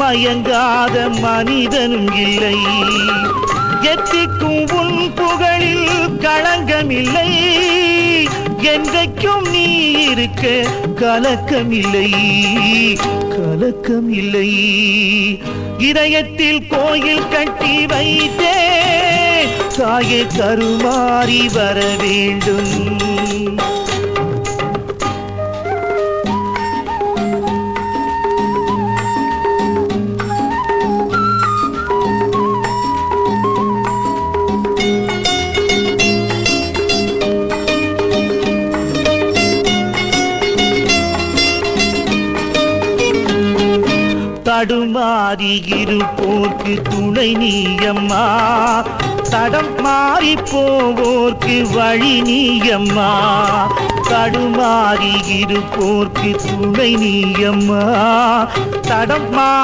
மயங்காத மனிதனும் இல்லை. எத்திக்கும் உன் புகழில் களங்கமில்லை. என்றைக்கும் நீ இருக்க கலக்கமில்லை, கலக்கமில்லை. இதயத்தில் கோயில் கட்டி வைத்தே தாயே கருமாறி வர வேண்டும். தடுமாறி இருப்போர்க்கு துணை நீயம்மா, தடம் மாறி போவோர்க்கு வழி நீயம்மா. தடுமாறி இருப்போர்க்கு துணை நீயம்மா, தடம்